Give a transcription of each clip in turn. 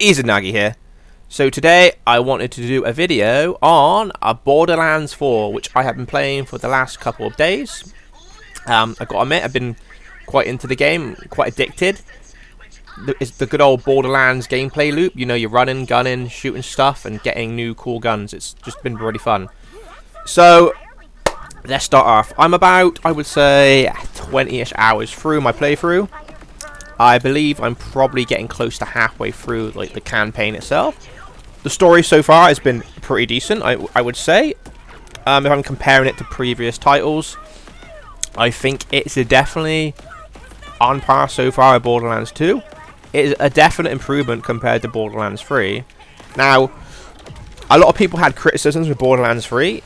Izanagi here. So today I wanted to do a video on Borderlands 4, which I have been playing for the last couple of days. I've got to admit, I've been quite into the game, quite addicted. It's the good old Borderlands gameplay loop. You know, you're running, gunning, shooting stuff, and getting new cool guns. It's just been really fun. So, let's start off. I'm about, I would say, 20-ish hours through my playthrough. I believe I'm probably getting close to halfway through like the campaign itself. The story so far has been pretty decent, I would say. If I'm comparing it to previous titles, I think it's definitely on par so far with Borderlands 2. It is a definite improvement compared to Borderlands 3. Now, a lot of people had criticisms with Borderlands 3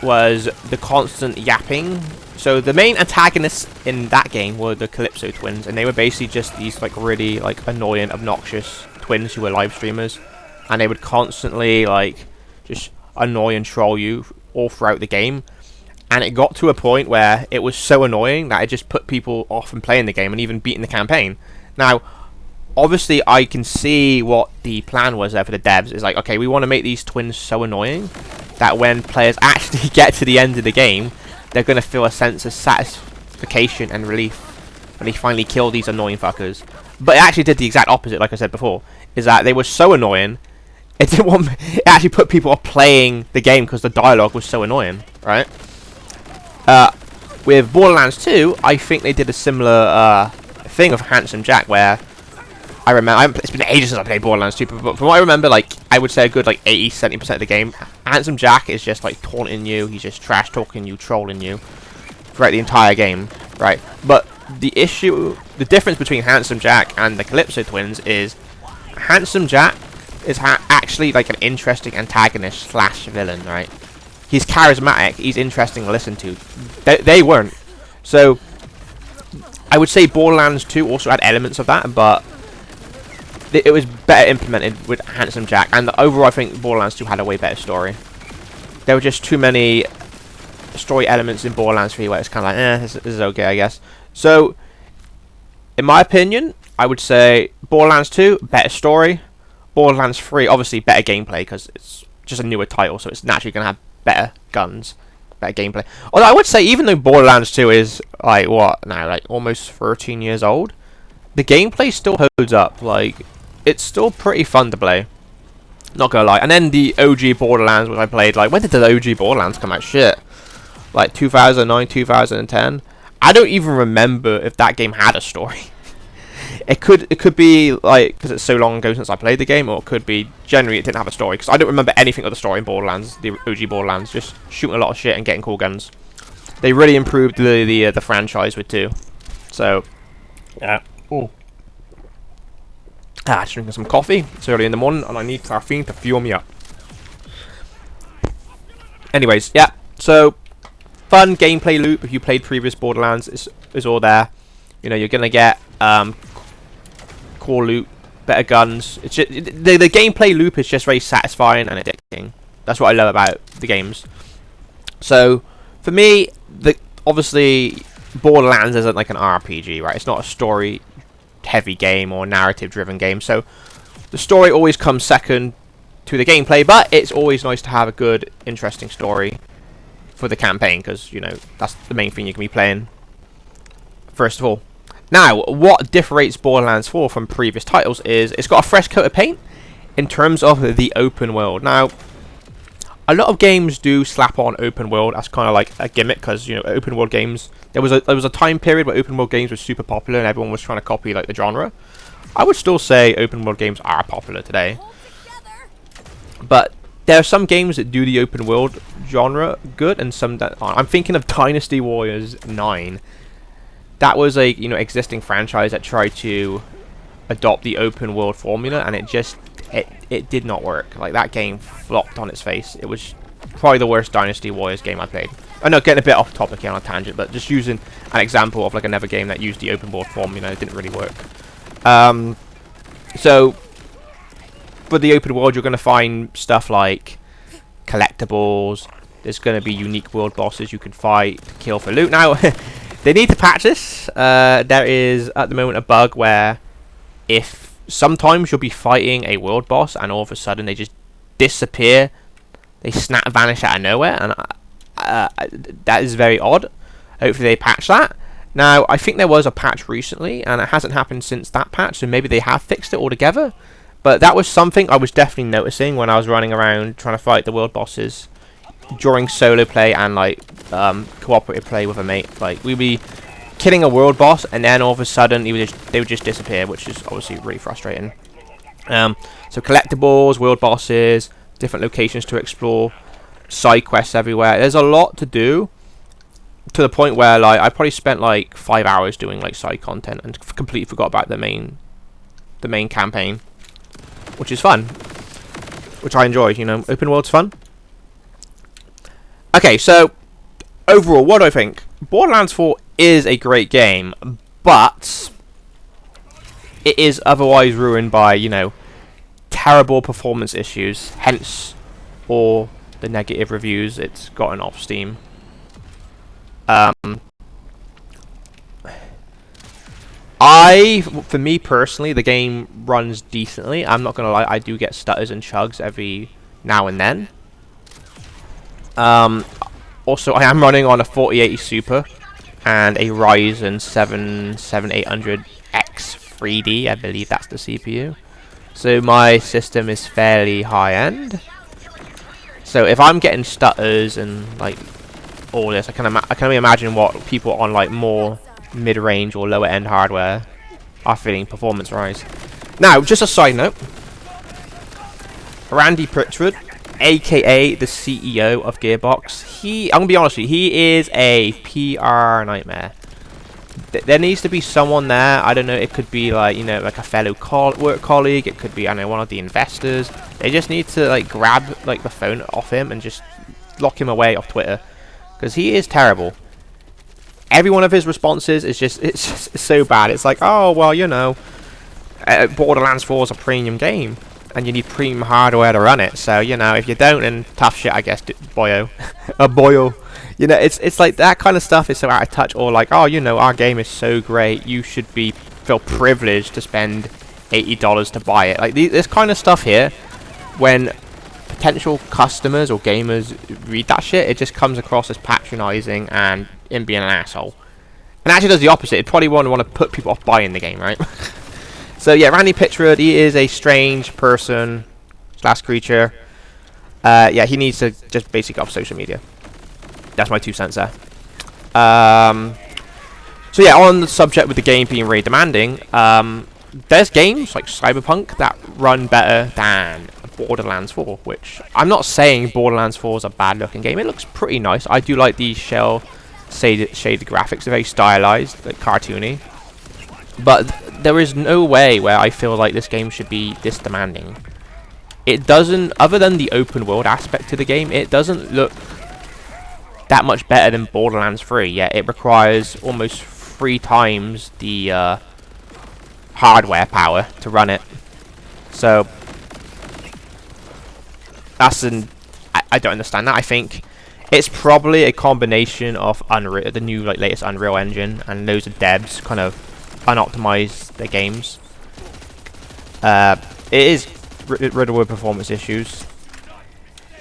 was the constant yapping. So the main antagonists in that game were the Calypso twins, and they were basically just these like really like annoying, obnoxious twins who were live streamers, and they would constantly like just annoy and troll you all throughout the game. And it got to a point where it was so annoying that it just put people off from playing the game and even beating the campaign. Now, obviously, I can see what the plan was there for the devs. It's like, okay, we want to make these twins so annoying that when players actually get to the end of the game, they're going to feel a sense of satisfaction and relief when they finally kill these annoying fuckers. But it actually did the exact opposite, like I said before, is that they were so annoying, it didn't want, it actually put people off playing the game because the dialogue was so annoying, right? With Borderlands 2, I think they did a similar thing of Handsome Jack, where I remember, it's been ages since I played Borderlands 2, but from what I remember, like, I would say a good, like, 80-70% of the game, Handsome Jack is just, like, taunting you, he's just trash-talking you, trolling you, throughout the entire game, right? But the difference between Handsome Jack and the Calypso twins is, Handsome Jack is actually, like, an interesting antagonist slash villain, right? He's charismatic, he's interesting to listen to. They weren't. So, I would say Borderlands 2 also had elements of that, but it was better implemented with Handsome Jack, and overall I think Borderlands 2 had a way better story. There were just too many story elements in Borderlands 3 where it's kind of like, this is okay, I guess. So, in my opinion, I would say Borderlands 2, better story. Borderlands 3, obviously better gameplay, because it's just a newer title, so it's naturally going to have better guns, better gameplay. Although I would say, even though Borderlands 2 is, like, what, now, like, almost 13 years old, the gameplay still holds up. Like, it's still pretty fun to play, not gonna lie. And then the OG Borderlands, which I played, like, when did the OG Borderlands come out? Shit, like 2009, 2010. I don't even remember if that game had a story. It could be like because it's so long ago since I played the game, or it could be generally it didn't have a story, because I don't remember anything of the story in Borderlands, the OG Borderlands. Just shooting a lot of shit and getting cool guns. They really improved the franchise with 2. So yeah. Ooh. Just drinking some coffee. It's early in the morning and I need caffeine to fuel me up. Anyways, yeah. So fun gameplay loop. If you played previous Borderlands, is all there. You know, you're gonna get cool loot, better guns. It's just, the gameplay loop is just very satisfying and addicting. That's what I love about the games. So for me, obviously Borderlands isn't like an RPG, right? It's not a story heavy game or narrative driven game, so the story always comes second to the gameplay, but it's always nice to have a good, interesting story for the campaign, because, you know, that's the main thing you can be playing first of all. Now, what differentiates Borderlands 4 from previous titles is it's got a fresh coat of paint in terms of the open world. Now, a lot of games do slap on open world as kind of like a gimmick, because, you know, open world games, there was a time period where open world games were super popular and everyone was trying to copy like the genre. I would still say open world games are popular today, but there are some games that do the open world genre good and some that aren't. I'm thinking of Dynasty Warriors 9. That was a, you know, existing franchise that tried to adopt the open world formula, and it did not work. Like, that game flopped on its face. It was probably the worst Dynasty Warriors game I played. I know, getting a bit off topic here on a tangent, but just using an example of like another game that used the open world formula, it didn't really work. So for the open world, you're going to find stuff like collectibles. There's going to be unique world bosses you can fight to kill for loot. Now, they need to patch this. There is at the moment a bug where if sometimes you'll be fighting a world boss and all of a sudden they just disappear. They vanish out of nowhere, and that is very odd. Hopefully they patch that. Now, I think there was a patch recently, and it hasn't happened since that patch, so maybe they have fixed it altogether. But that was something I was definitely noticing when I was running around trying to fight the world bosses during solo play and like cooperative play with a mate. Like, we'd be killing a world boss, and then all of a sudden they would just disappear, which is obviously really frustrating. So collectibles, world bosses, different locations to explore, side quests everywhere. There's a lot to do, to the point where like I probably spent like 5 hours doing like side content and completely forgot about the main campaign, which is fun, which I enjoy. You know, open world's fun. Okay, so overall, what do I think? Borderlands 4 is a great game, but it is otherwise ruined by, you know, terrible performance issues, hence all the negative reviews it's gotten off Steam. For me personally, the game runs decently. I'm not gonna lie, I do get stutters and chugs every now and then. Also, I am running on a 4080 Super and a Ryzen 7 7800X 3D. I believe that's the CPU. So my system is fairly high end. So if I'm getting stutters and like all this, I can only imagine what people on like more mid-range or lower end hardware are feeling performance-wise. Now, just a side note, Randy Pritchard, aka the CEO of Gearbox, I'm gonna be honest with you, he is a PR nightmare. There needs to be someone there. I don't know, it could be like, you know, like a fellow work colleague, it could be, I don't know, one of the investors. They just need to like grab like the phone off him and just lock him away off Twitter, because he is terrible. Every one of his responses is it's so bad. It's like, oh well, you know, Borderlands 4 is a premium game and you need premium hardware to run it, so you know, if you don't, then tough shit, I guess, boyo. Boyo. You know, it's like that kind of stuff is so out of touch. Or like, oh, you know, our game is so great, you should feel privileged to spend $80 to buy it. Like this kind of stuff here, when potential customers or gamers read that shit, it just comes across as patronizing and him being an asshole. And actually does the opposite. It probably want to put people off buying the game, right? So yeah, Randy Pitchford, he is a strange person / creature. Yeah, he needs to just basically get off social media. That's my 2 cents there. So yeah, on the subject with the game being really demanding, there's games like Cyberpunk that run better than Borderlands 4, which I'm not saying Borderlands 4 is a bad looking game. It looks pretty nice. I do like the shaded graphics. They're very stylized, like cartoony. But there is no way where I feel like this game should be this demanding. It doesn't, other than the open world aspect to the game, it doesn't look that much better than Borderlands 3. Yet it requires almost 3 times the hardware power to run it. So that's I don't understand that. I think it's probably a combination of Unreal, the new like latest Unreal Engine, and loads of devs kind of unoptimize their games. It is riddled with performance issues.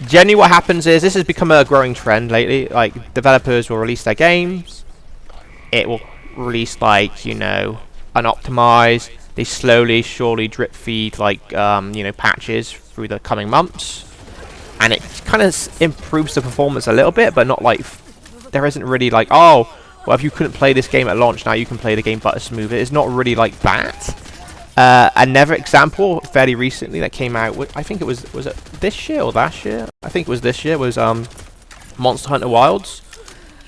Generally what happens is, this has become a growing trend lately, like developers will release their games, it will release like, you know, unoptimized, they slowly, surely drip feed like, you know, patches through the coming months, and it kind of improves the performance a little bit, but not like, there isn't really like, oh, well if you couldn't play this game at launch, now you can play the game butter smooth. It's not really like that. Another example, fairly recently, that came out, I think it was it this year or last year? I think it was this year, was Monster Hunter Wilds.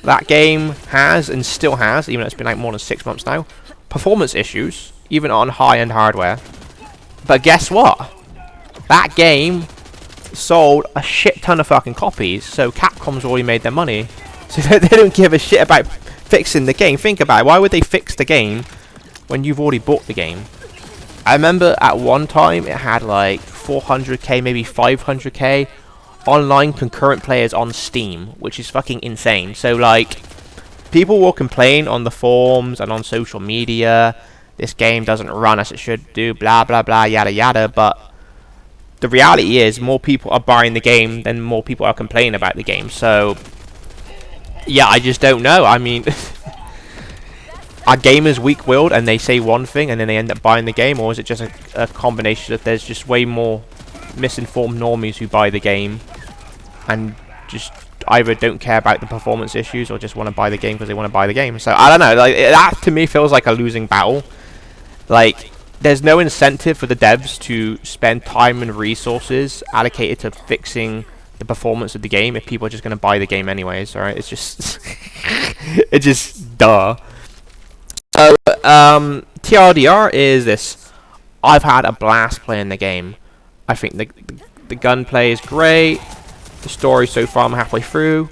That game has, and still has, even though it's been like more than 6 months now, performance issues, even on high-end hardware. But guess what? That game sold a shit ton of fucking copies, so Capcom's already made their money. So they don't give a shit about fixing the game. Think about it, why would they fix the game when you've already bought the game? I remember at one time it had like 400k, maybe 500k online concurrent players on Steam, which is fucking insane. So like, people will complain on the forums and on social media this game doesn't run as it should do, blah blah blah, yada yada. But the reality is, more people are buying the game than more people are complaining about the game. So yeah, I just don't know. I mean, are gamers weak-willed and they say one thing and then they end up buying the game, or is it just a combination of there's just way more misinformed normies who buy the game and just either don't care about the performance issues or just want to buy the game because they want to buy the game? So I don't know. Like, that to me feels like a losing battle. Like, there's no incentive for the devs to spend time and resources allocated to fixing the performance of the game if people are just going to buy the game anyways. Alright, it's just it's just duh. So TLDR is this: I've had a blast playing the game. I think the gunplay is great. The story so far, I'm halfway through.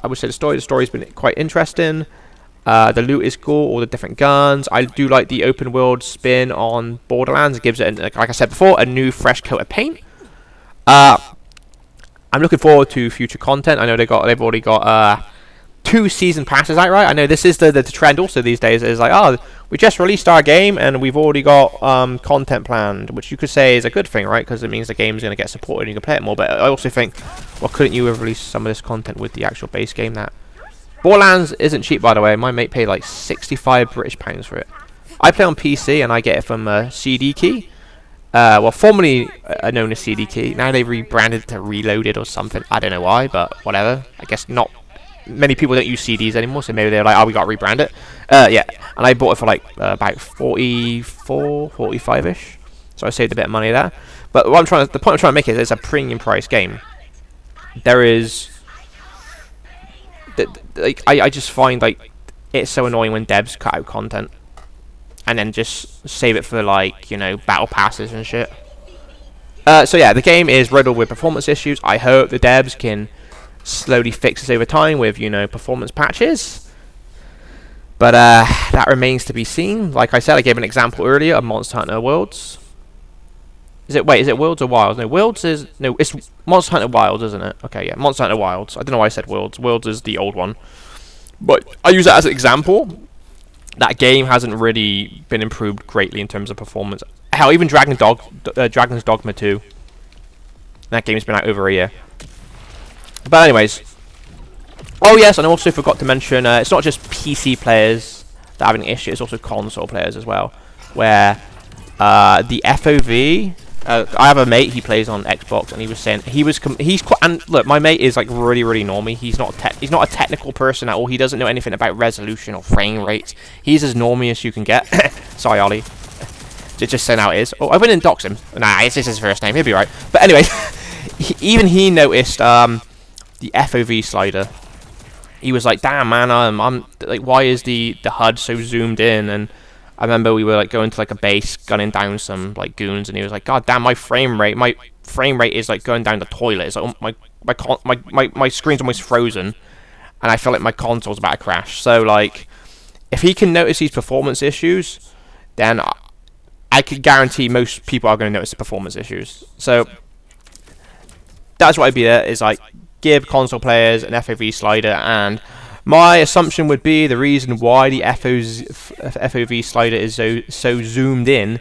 I would say the story's been quite interesting. The loot is cool, all the different guns. I do like the open world spin on Borderlands. It gives it, like I said before, a new fresh coat of paint. I'm looking forward to future content. I know they've already got 2 season passes out, right? I know this is the trend also these days. Is like, oh, we just released our game and we've already got content planned, which you could say is a good thing, right? Because it means the game's going to get supported and you can play it more. But I also think, well, couldn't you have released some of this content with the actual base game? That Borderlands isn't cheap, by the way. My mate paid like 65 British pounds for it. I play on PC and I get it from CD Key. Well, formerly known as CD Key. Now they've rebranded it to Reloaded or something. I don't know why, but whatever. I guess not many people don't use CDs anymore, so maybe they're like, oh, we got to rebrand it. Yeah, and I bought it for like about 44, 45-ish. So I saved a bit of money there. But the point I'm trying to make is it's a premium price game. There is... like, I just find like it's so annoying when devs cut out content and then just save it for, like, you know, battle passes and shit. So yeah, the game is riddled with performance issues. I hope the devs can slowly fix this over time with, you know, performance patches. But that remains to be seen. Like I said, I gave an example earlier of Monster Hunter Worlds. Is it Worlds or Wilds? No, it's Monster Hunter Wilds, isn't it? Okay, yeah, Monster Hunter Wilds. I don't know why I said Worlds. Worlds is the old one. But I use that as an example. That game hasn't really been improved greatly in terms of performance. Hell, even Dragon's Dogma 2. That game's been out over a year. But anyways. Oh yes, and I also forgot to mention, it's not just PC players that are having issues, it's also console players as well. Where the FOV... I have a mate, he plays on Xbox, and he was saying he's quite, and look, my mate is like really normy. He's not a technical person at all. He doesn't know anything about resolution or frame rates. He's as normy as you can get. Sorry, Ollie. Just saying how it is. Oh, I went and doxed him. Nah, it's his first name. He'll be right. But anyway, even he noticed the FOV slider. He was like, "Damn, man, I'm like, why is the HUD so zoomed in?" And I remember we were like going to like a base, gunning down some like goons, and he was like, "God damn, my frame rate is like going down the toilet. It's like, oh, my screen's almost frozen, and I feel like my console's about to crash." So like, if he can notice these performance issues, then I can guarantee most people are going to notice the performance issues. So that's what I'd be there, is like, give console players an FOV slider. And my assumption would be the reason why the FOV slider is so zoomed in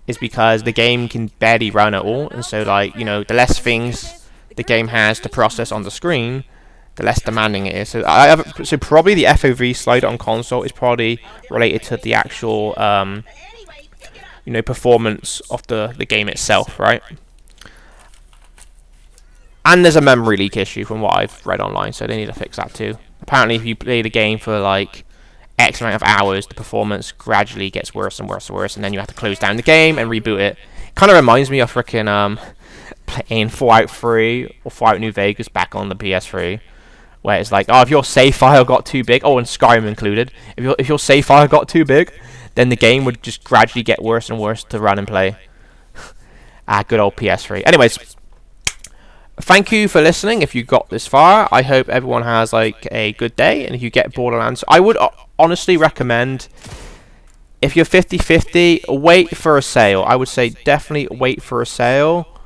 is because the game can barely run at all, and so, like, you know, the less things the game has to process on the screen, the less demanding it is. So probably the FOV slider on console is probably related to the actual you know, performance of the game itself, right? And there's a memory leak issue from what I've read online, so they need to fix that too. Apparently, if you play the game for like X amount of hours, the performance gradually gets worse and worse and worse, and then you have to close down the game and reboot it. Kind of reminds me of freaking playing Fallout 3 or Fallout New Vegas back on the PS3, where it's like, oh, if your save file got too big, oh, and Skyrim included, if your save file got too big, then the game would just gradually get worse and worse to run and play. Good old PS3. Anyways, thank you for listening if you got this far. I hope everyone has like a good day, and if you get Borderlands, I would honestly recommend, if you're 50-50, wait for a sale. I would say definitely wait for a sale.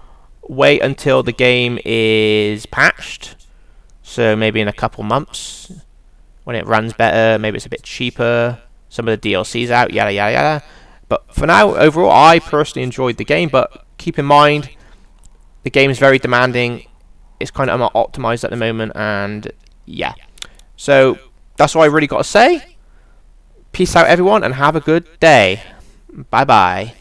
Wait until the game is patched, so maybe in a couple months when it runs better, maybe it's a bit cheaper, some of the DLC's out, yada yada yada. But for now, overall, I personally enjoyed the game, but keep in mind, the game is very demanding. It's kind of optimized at the moment, and yeah. So that's all I really got to say. Peace out, everyone, and have a good day. Bye-bye.